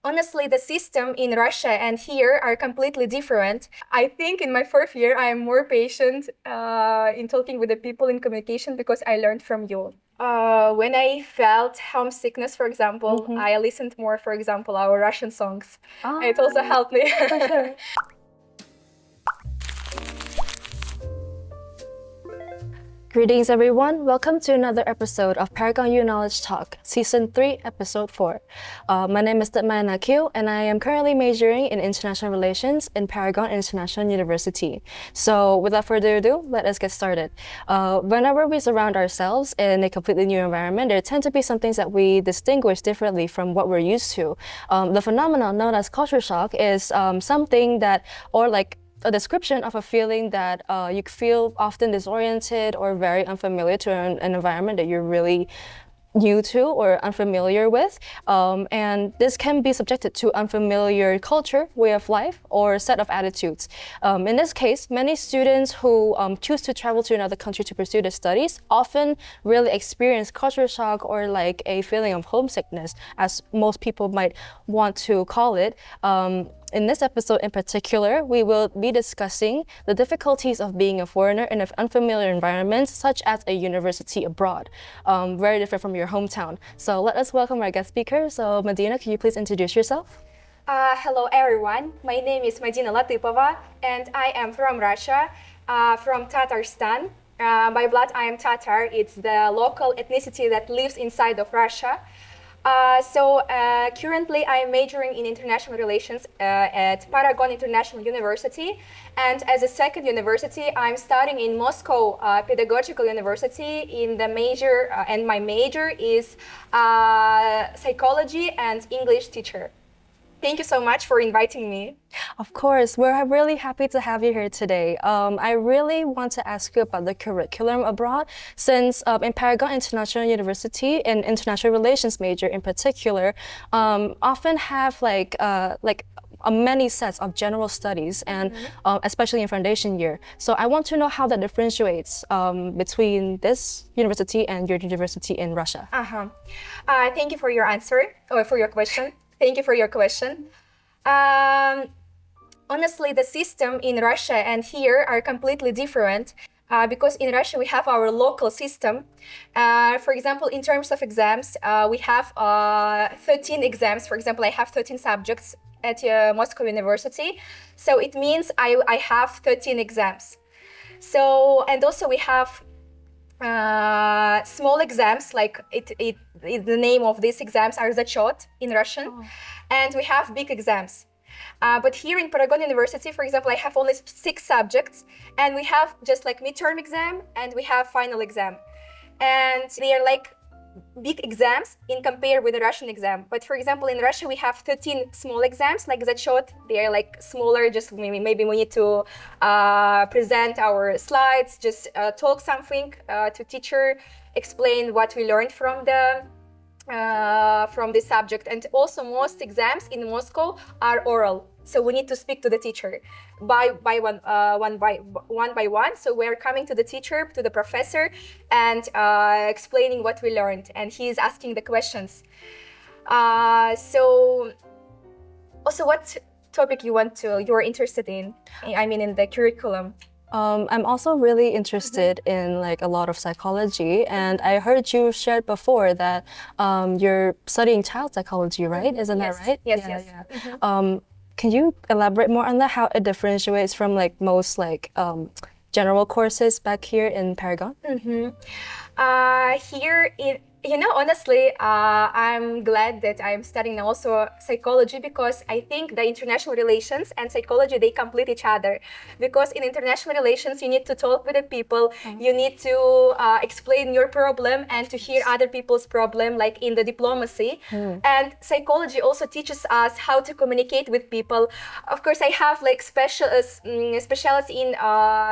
Honestly, the system in Russia and here are completely different. I think in my fourth year, I am more patient in talking with the people in communication because I learned from you. When I felt homesickness, for example, I listened more, for example, our Russian songs. It also helped me. For sure. Greetings, everyone. Welcome to another episode of Paragon.U Knowledge Talk, Season 3, Episode 4. My name is Madina Latypova, and I am currently majoring in International Relations in Paragon International University. So, without further ado, let us get started. Whenever we surround ourselves in a completely new environment, there tend to be some things that we distinguish differently from what we're used to. The phenomenon known as culture shock is something that, or like a description of a feeling that you feel often disoriented or very unfamiliar to an environment that you're really new to or unfamiliar with. And this can be subjected to unfamiliar culture, way of life, or set of attitudes. In this case, many students who choose to travel to another country to pursue their studies often really experience culture shock or like a feeling of homesickness, as most people might want to call it. In this episode in particular, we will be discussing the difficulties of being a foreigner in an unfamiliar environment, such as a university abroad, very different from your hometown. So let us welcome our guest speaker. So Madina, can you please introduce yourself? Hello, everyone. My name is Madina Latypova, and I am from Russia, from Tatarstan. By blood, I am Tatar. It's the local ethnicity that lives inside of Russia. Currently I am majoring in international relations at Paragon International University, and as a second university I'm studying in Moscow Pedagogical University in the major, and my major is psychology and English teacher. Thank you so much for inviting me. Of course, we're really happy to have you here today. I really want to ask you about the curriculum abroad, since in Paragon International University, and international relations major in particular, often have many sets of general studies, and especially in foundation year. So I want to know how that differentiates between this university and your university in Russia. Thank you for your answer, or for your question. Thank you for your question. Honestly, the system in Russia and here are completely different because in Russia we have our local system. For example, in terms of exams, we have 13 exams. For example, I have 13 subjects at Moscow University. So it means I have 13 exams. So, and also we have small exams, like the name of these exams are zachет in Russian, and we have big exams. But here in Paragon University, for example, I have only 6 subjects, and we have just like midterm exam and we have final exam, and they are like big exams in compare with the Russian exam. But for example, in Russia we have 13 small exams like zachет. They are like smaller, just maybe we need to present our slides, just talk something to teacher, explain what we learned from the subject. And also most exams in Moscow are oral, so we need to speak to the teacher one by one. So we're coming to the teacher, to the professor, and explaining what we learned, and he is asking the questions. So also, what topic you're interested in? I mean, in the curriculum. I'm also really interested in like a lot of psychology, and I heard you shared before that you're studying child psychology, right? Isn't that right? Yes. Can you elaborate more on that? How it differentiates from like most like general courses back here in Paragon? Here honestly, I'm glad that I'm studying also psychology, because I think the international relations and psychology, they complete each other. Because in international relations, you need to talk with the people, you need to explain your problem and to hear other people's problem, like in the diplomacy. And psychology also teaches us how to communicate with people. Of course, I have like specialty in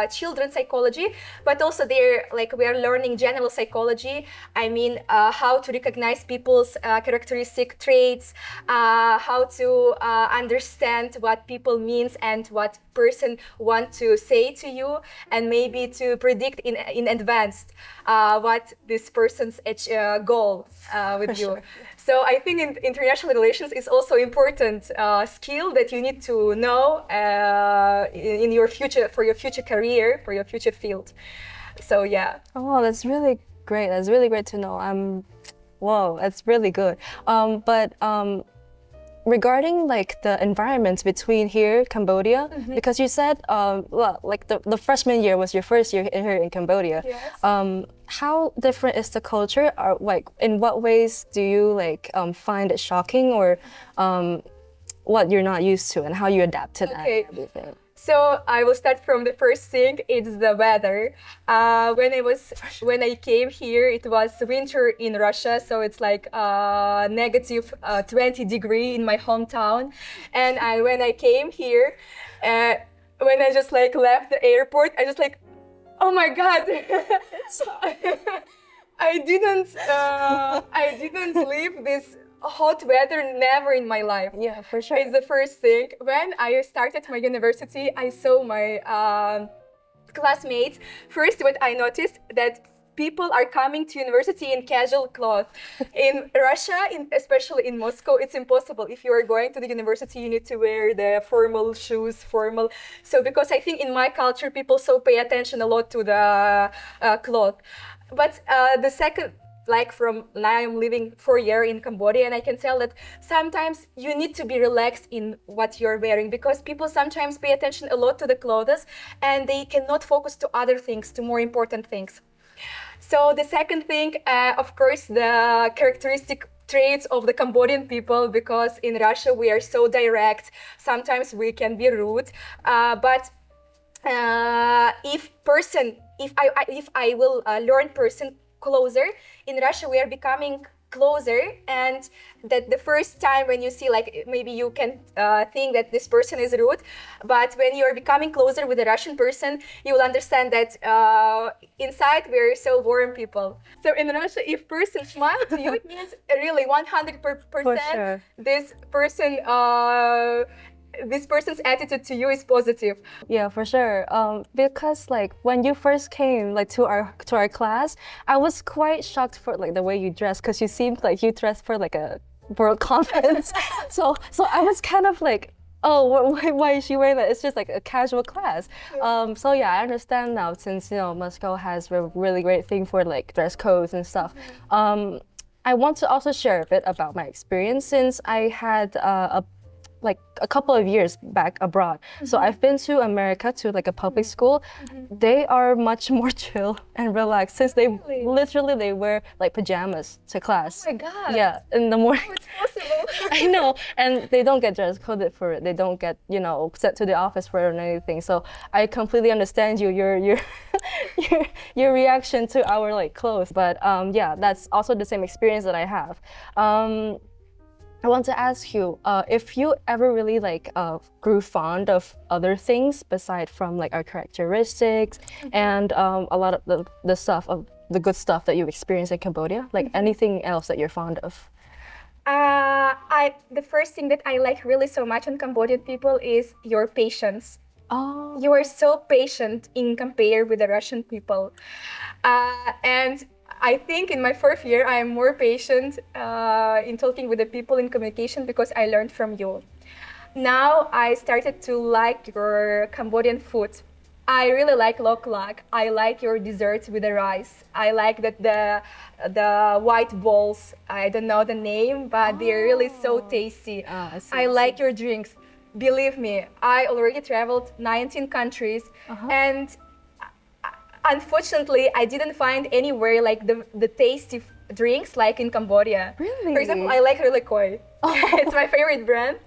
children psychology, but also there, like, we are learning general psychology. I mean, how to recognize people's characteristic traits, how to understand what people means and what person want to say to you, and maybe to predict in advance what this person's goal with you. So I think in international relations is also important skill that you need to know in your future, for your future career, for your future field. So yeah. Oh, that's really great. That's really great to know. Whoa, that's really good. But regarding like the environment between here, Cambodia, because you said, well, like the freshman year was your first year here in Cambodia. Yes. How different is the culture? Or like, in what ways do you like find it shocking, or what you're not used to, and how you adapt to that? Okay. And everything? So I will start from the first thing. It's the weather. When I came here, it was winter in Russia, so it's like negative 20 degree in my hometown. And when I came here, when I just like left the airport, I just like, oh my God, I didn't leave this hot weather never in my life. Yeah, for sure. It's the first thing. When I started my university, I saw my classmates. First, what I noticed that people are coming to university in casual clothes. In Russia, especially in Moscow, it's impossible. If you are going to the university, you need to wear the formal shoes, formal. So because I think in my culture, people so pay attention a lot to the cloth. But the second, like from now I'm living 4 years in Cambodia, and I can tell that sometimes you need to be relaxed in what you're wearing, because people sometimes pay attention a lot to the clothes and they cannot focus to other things, to more important things. So the second thing, of course, the characteristic traits of the Cambodian people, because in Russia we are so direct, sometimes we can be rude, but if I will learn person closer. In Russia, we are becoming closer, and that the first time when you see, like, maybe you can think that this person is rude, but when you are becoming closer with a Russian person, you will understand that inside we're so warm people. So in Russia, if person smiles to you, it means really 100% sure. this person's attitude to you is positive. Yeah, for sure. Because like when you first came like to our class, I was quite shocked for like the way you dressed, because you seemed like you dressed for like a world conference. so I was kind of like, oh, why is she wearing that? It's just like a casual class. So yeah, I understand now, since Moscow has a really great thing for like dress codes and stuff. I want to also share a bit about my experience, since I had a couple of years back abroad. So I've been to America to like a public school. They are much more chill and relaxed, since they literally they wear like pajamas to class. Oh my God. Yeah, in the morning. How it's possible? I know, and they don't get dress coded for it. They don't get sent to the office for it or anything. So I completely understand your reaction to our like clothes. But yeah, that's also the same experience that I have. I want to ask you if you ever really like grew fond of other things beside from like our characteristics and a lot of the stuff of the good stuff that you experienced in Cambodia, like anything else that you're fond of. The first thing that I like really so much on Cambodian people is your patience. Oh, You are so patient in compare with the Russian people, and I think in my fourth year I am more patient in talking with the people in communication, because I learned from you. Now I started to like your Cambodian food. I really like lok lak. I like your desserts with the rice. I like that the white balls. I don't know the name, but they're really so tasty. I like your drinks. Believe me, I already traveled 19 countries, and unfortunately, I didn't find anywhere like the tasty drinks like in Cambodia. Really? For example, I like Relakoi. It's my favorite brand.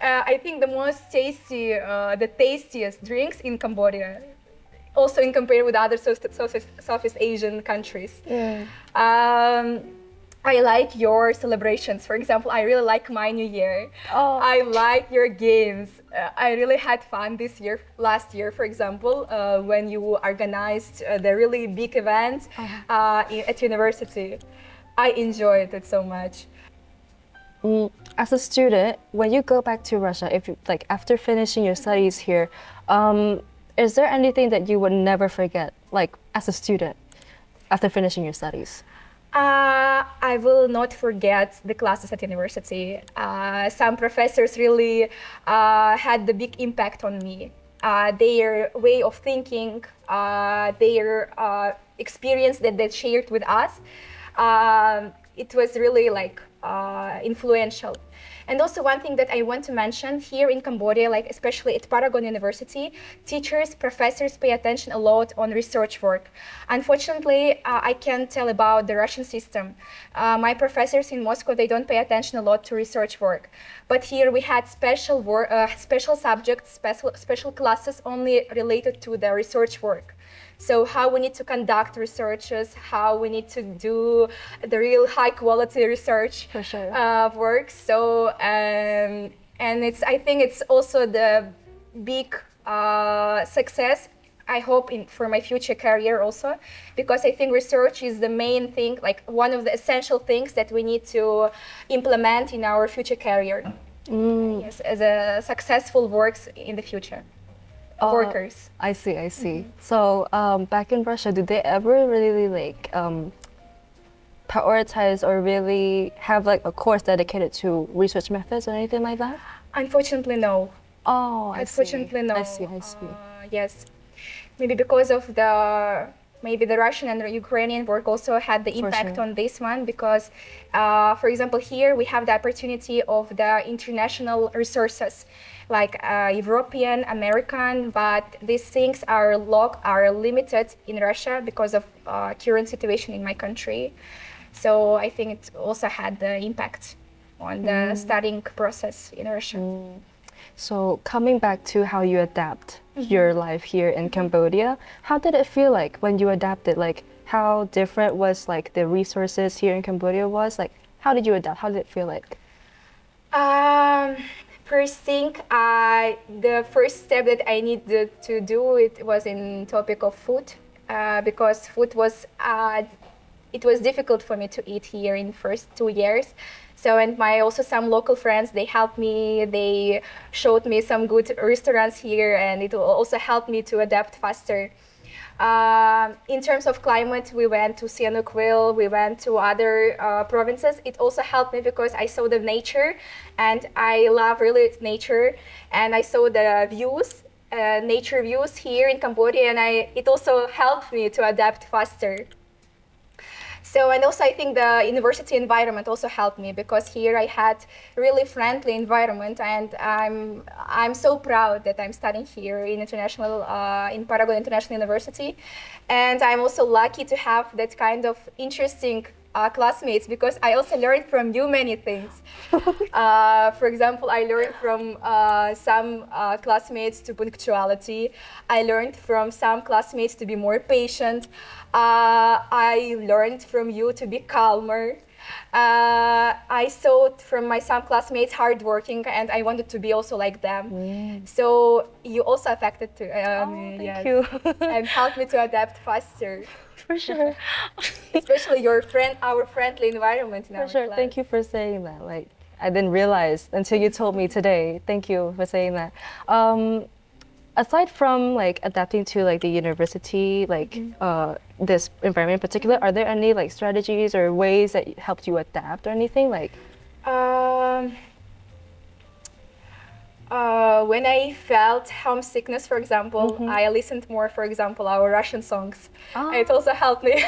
I think the most tasty, the tastiest drinks in Cambodia. Also in compare with other Southeast Asian countries. I like your celebrations. For example, I really like my New Year. Oh. I like your games. I really had fun this year, last year, for example, when you organized the really big event at university. I enjoyed it so much. As a student, when you go back to Russia, if you, like after finishing your studies here, is there anything that you would never forget, like as a student, after finishing your studies? I will not forget the classes at university. Some professors really had the big impact on me. Their way of thinking, their experience that they shared with us, it was really like influential. And also one thing that I want to mention here in Cambodia, like especially at Paragon University, teachers, professors pay attention a lot on research work. Unfortunately, I can't tell about the Russian system. My professors in Moscow, they don't pay attention a lot to research work. But here we had special subjects, special classes only related to the research work. So how we need to conduct researches, how we need to do the real high quality research For sure. work. So and I think it's also the big success I hope for my future career also, because I think research is the main thing, like one of the essential things that we need to implement in our future career. Yes, as a successful works in the future. Workers. I see. So back in Russia, did they ever really like prioritize or really have like a course dedicated to research methods or anything like that? Unfortunately, no. Oh, I see. Unfortunately, no. I see. Yes, maybe because of maybe the Russian and the Ukrainian work also had the impact on this one, because, for example, here we have the opportunity of the international resources, like European, American, but these things are limited in Russia because of current situation in my country. So I think it also had the impact on the studying process in Russia. So coming back to how you adapt your life here in Cambodia, how did it feel like when you adapted? Like how different was like the resources here in Cambodia was? Like how did you adapt? How did it feel like? First thing, the first step that I needed to do it was in topic of food, because food was it was difficult for me to eat here in first 2 years. So, and also some local friends, they helped me, they showed me some good restaurants here, and it also helped me to adapt faster. In terms of climate, we went to Sihanoukville, we went to other provinces. It also helped me because I saw the nature, and I love really nature, and I saw the views, nature views here in Cambodia, and it also helped me to adapt faster. So, and also I think the university environment also helped me, because here I had really friendly environment, and I'm so proud that I'm studying here in in Paragon International University, and I'm also lucky to have that kind of interesting classmates, because I also learned from you many things. For example, I learned from some classmates to punctuality. I learned from some classmates to be more patient. I learned from you to be calmer. I saw from some classmates hardworking, and I wanted to be also like them. So you also affected me, Thank you. and helped me to adapt faster. For sure. Especially our friendly environment in our For sure. class. Thank you for saying that. Like I didn't realize until you told me today. Thank you for saying that. Aside from like adapting to like the university, like this environment in particular, are there any like strategies or ways that helped you adapt or anything like? When I felt homesickness, for example, I listened more, for example, our Russian songs. It also helped me.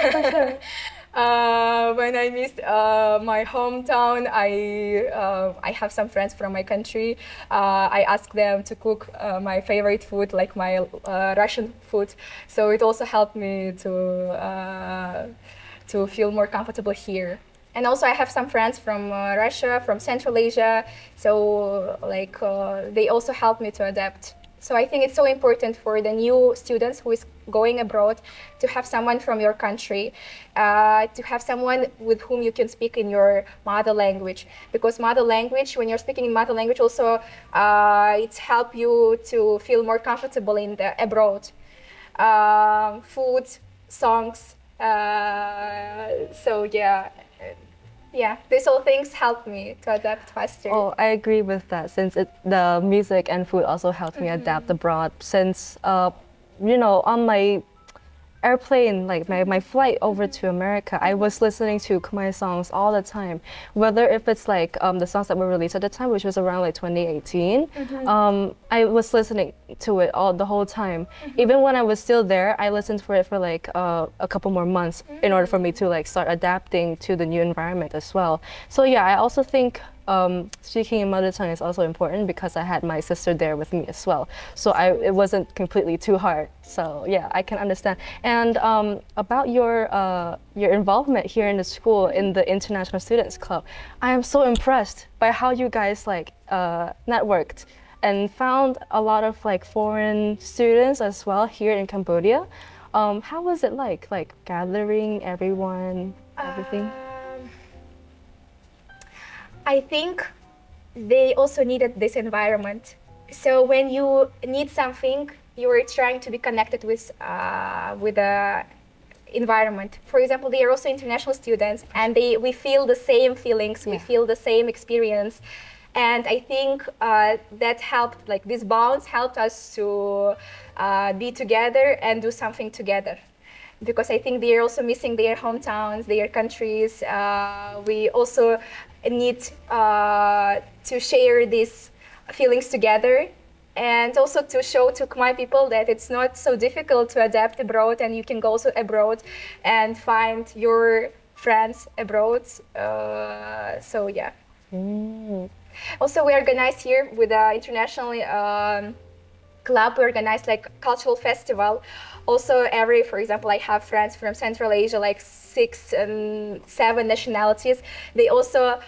When I missed my hometown, I have some friends from my country. I asked them to cook my favorite food, like my Russian food. So it also helped me to feel more comfortable here. And also I have some friends from Russia, from Central Asia, so like they also help me to adapt. So I think it's so important for the new students who is going abroad to have someone from your country, to have someone with whom you can speak in your mother language. Because mother language, when you're speaking in mother language also, it helps you to feel more comfortable in the abroad. Food, songs, so yeah. Yeah, these all things help me to adapt faster. Oh, I agree with that. Since the music and food also helped me adapt abroad. Since on my airplane, like my flight over to America, I was listening to Khmer songs all the time. Whether if it's like the songs that were released at the time, which was around like 2018, I was listening to it all the whole time. Even when I was still there, I listened for it for like a couple more months in order for me to like start adapting to the new environment as well. So yeah, I also think speaking in mother tongue is also important because I had my sister there with me as well. So it wasn't completely too hard. So yeah, I can understand. And about your involvement here in the school in the International Students Club, I am so impressed by how you guys like networked and found a lot of like foreign students as well here in Cambodia. How was it like gathering everyone, everything? I think they also needed this environment. So when you need something, you are trying to be connected with the environment. For example, they are also international students, and we feel the same feelings, we feel the same experience, and I think that helped. Like these bonds helped us to be together and do something together. Because I think they are also missing their hometowns, their countries. We also need to share these feelings together, and also to show to Khmer people that it's not so difficult to adapt abroad, and you can go also abroad and find your friends abroad. So yeah. Also, we organize here with the international club. We organize like cultural festival. Also, for example, I have friends from Central Asia, like 6 and 7 nationalities. They also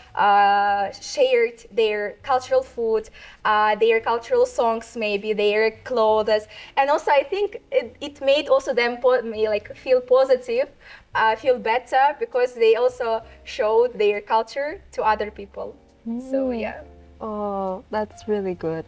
shared their cultural food, their cultural songs, maybe their clothes, and also I think it made also them like feel positive, feel better, because they also showed their culture to other people. So yeah. Oh, that's really good.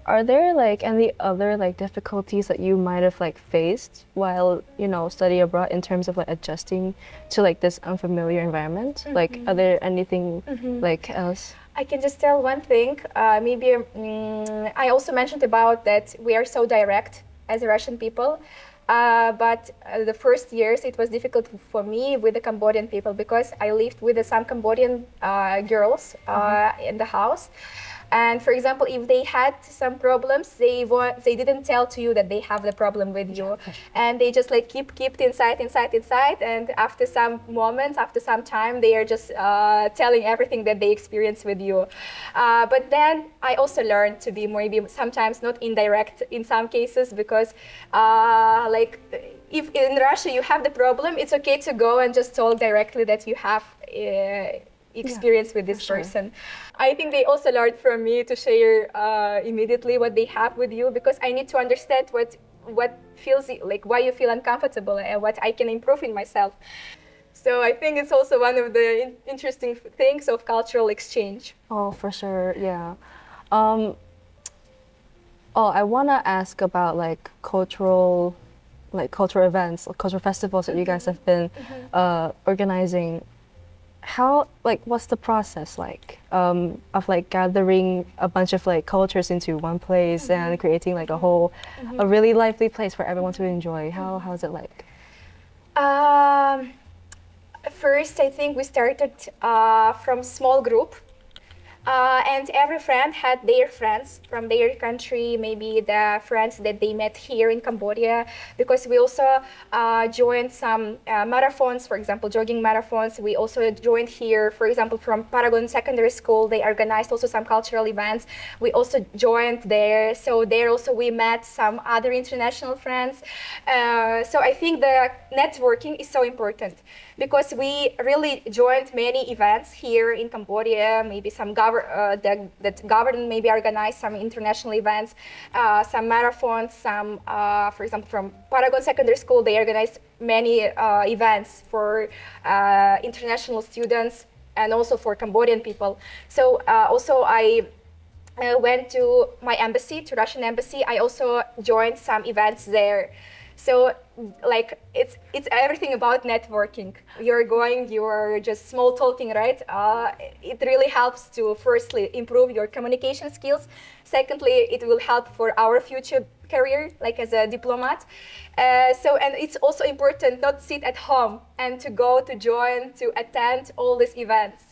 Are there like any other like difficulties that you might have like faced while study abroad in terms of like adjusting to like this unfamiliar environment? Like, are there anything like else? I can just tell one thing. Maybe I also mentioned about that we are so direct as Russian people. But the first years it was difficult for me with the Cambodian people, because I lived with some Cambodian girls in the house. And for example, if they had some problems, they didn't tell to you that they have the problem with you, and they just like keep it inside. And after some moments, after some time, they are just telling everything that they experience with you. But then I also learned to be maybe sometimes not indirect in some cases, because like if in Russia you have the problem, it's okay to go and just talk directly that you have experience with this person. I think they also learned from me to share immediately what they have with you, because I need to understand what feels like, why you feel uncomfortable, and what I can improve in myself. So I think it's also one of the interesting things of cultural exchange. Oh, for sure, yeah. I want to ask about like cultural events, cultural festivals that you guys have been organizing. How, like, what's the process like of like gathering a bunch of like cultures into one place and creating like a really lively place for everyone to enjoy? How's it like? First, I think we started from small group. And every friend had their friends from their country, maybe the friends that they met here in Cambodia, because we also joined some marathons, for example, jogging marathons. We also joined here, for example, from Paragon Secondary School. They organized also some cultural events. We also joined there. So there also we met some other international friends. So I think the networking is so important, because we really joined many events here in Cambodia, maybe some that government maybe organized some international events, some marathons, some, for example, from Paragon Secondary School, they organized many events for international students and also for Cambodian people. So also I went to my embassy, to Russian embassy. I also joined some events there. So like it's everything about networking. You're just small talking, right? It really helps to firstly improve your communication skills. Secondly, it will help for our future career, like as a diplomat. And it's also important not to sit at home and to go to join, to attend all these events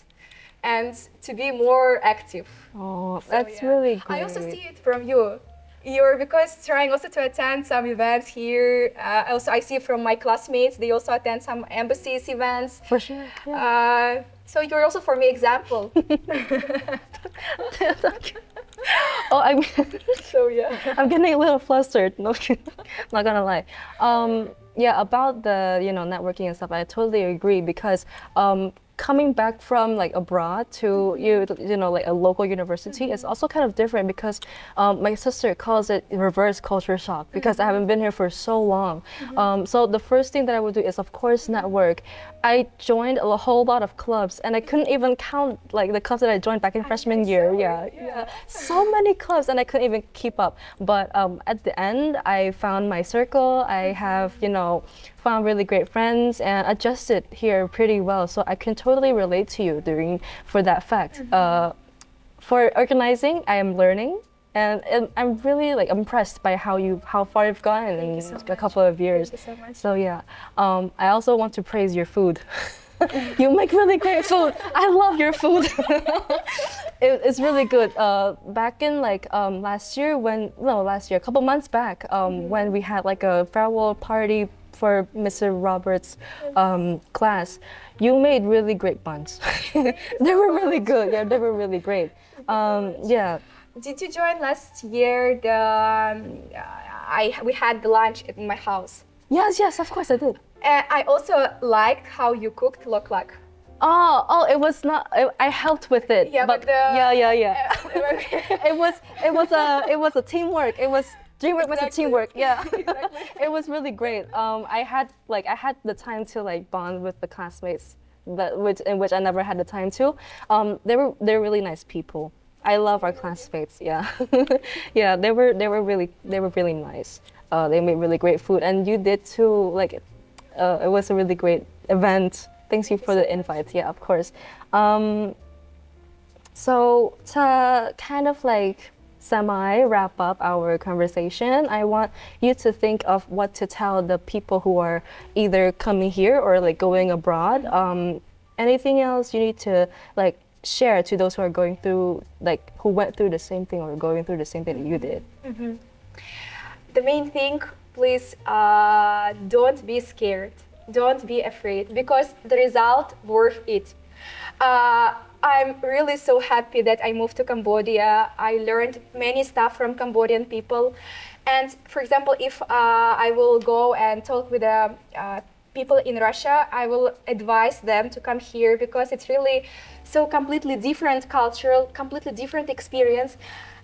and to be more active. Oh, So, that's yeah. really great. I also see it from you. You're because trying also to attend some events here. Also, I see from my classmates, they also attend some embassies events. For sure. Yeah. So you're also for me example. Oh, I'm So yeah. I'm getting a little flustered. No, not gonna lie. Yeah, about the networking and stuff, I totally agree because coming back from like abroad to like a local university is also kind of different because my sister calls it reverse culture shock because I haven't been here for so long. So the first thing that I would do is of course network. I joined a whole lot of clubs and I couldn't even count like the clubs that I joined back in freshman year. Yeah, so many clubs and I couldn't even keep up. But at the end, I found my circle. I have found really great friends and adjusted here pretty well. So I can totally relate to you for that fact. For organizing, I am learning. And I'm really like impressed by how far you've gone in a couple of years. Thank you so much. So yeah, I also want to praise your food. You make really great food. I love your food. It's really good. Back in like last year, a couple months back, when we had like a farewell party for Mr. Roberts' class, you made really great buns. They were really good. Yeah, they were really great. Yeah. Did you join last year? We had the lunch at my house. Yes, of course I did. I also liked how you cooked loklak. Oh, it was not. I helped with it. Yeah, but yeah. It was a teamwork. It was teamwork was a teamwork. Yeah, Exactly. it was really great. I had the time to like bond with the classmates, in which I never had the time to. They're really nice people. I love our classmates. Yeah, yeah. They were really nice. They made really great food, and you did too. Like, it was a really great event. Thanks you for the invite. Yeah, of course. So to kind of like semi wrap up our conversation, I want you to think of what to tell the people who are either coming here or like going abroad. Anything else you need to like share to those who are going through, like who went through the same thing or going through the same thing that you did? The main thing, please don't be scared. Don't be afraid because the result worth it. I'm really so happy that I moved to Cambodia. I learned many stuff from Cambodian people. And for example, if I will go and talk with people in Russia, I will advise them to come here because it's really so completely different cultural, completely different experience.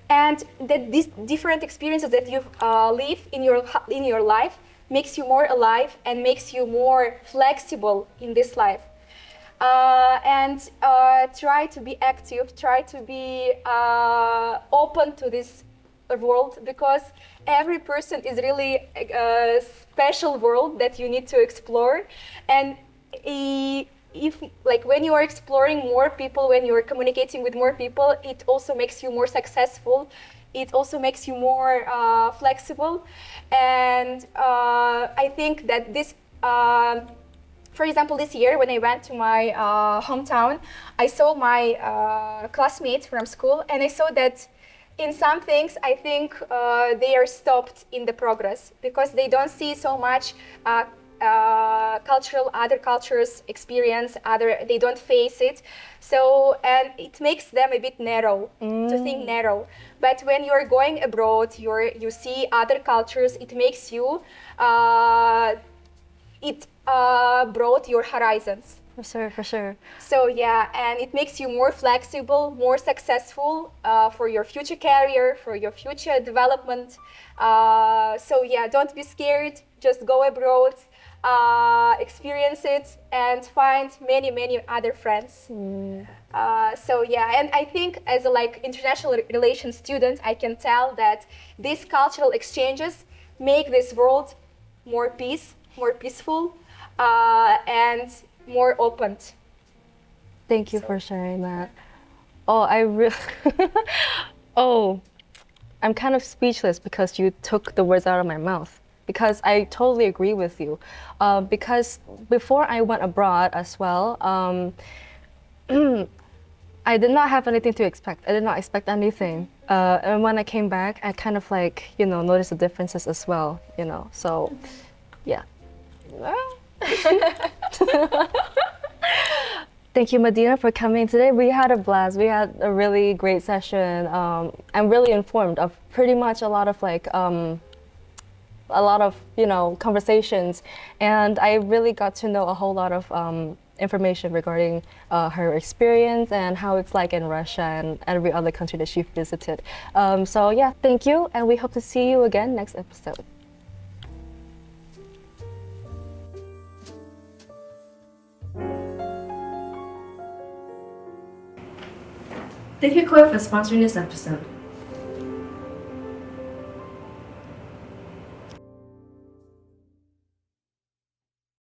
And that these different experiences that you live in your life makes you more alive and makes you more flexible in this life. And try to be active, try to be open to this world because every person is really a special world that you need to explore. And if like when you are exploring more people, when you are communicating with more people, it also makes you more successful. It also makes you more flexible. And I think that this for example, this year when I went to my hometown, I saw my classmates from school and I saw that in some things I think they are stopped in the progress because they don't see so much other cultures experience, they don't face it. So, and it makes them a bit narrow, to think narrow. But when you're going abroad, you see other cultures, it makes you, broad your horizons. For sure. So yeah, and it makes you more flexible, more successful for your future career, for your future development. So yeah, don't be scared, just go abroad, experience it, and find many other friends. So yeah, and I think as a like international relations student, I can tell that these cultural exchanges make this world more peace, more peaceful, and more open. Thank you for sharing that. Oh, oh, I'm kind of speechless because you took the words out of my mouth. Because I totally agree with you. Because before I went abroad as well, I did not have anything to expect. I did not expect anything. And when I came back, I kind of like, noticed the differences as well, So, yeah. Thank you, Madina, for coming today. We had a blast. We had a really great session. I'm really informed of pretty much a lot of conversations, and I really got to know a whole lot of information regarding her experience and how it's like in Russia and every other country that she visited. So yeah, thank you, and we hope to see you again next episode. Thank you, Koi, for sponsoring this episode.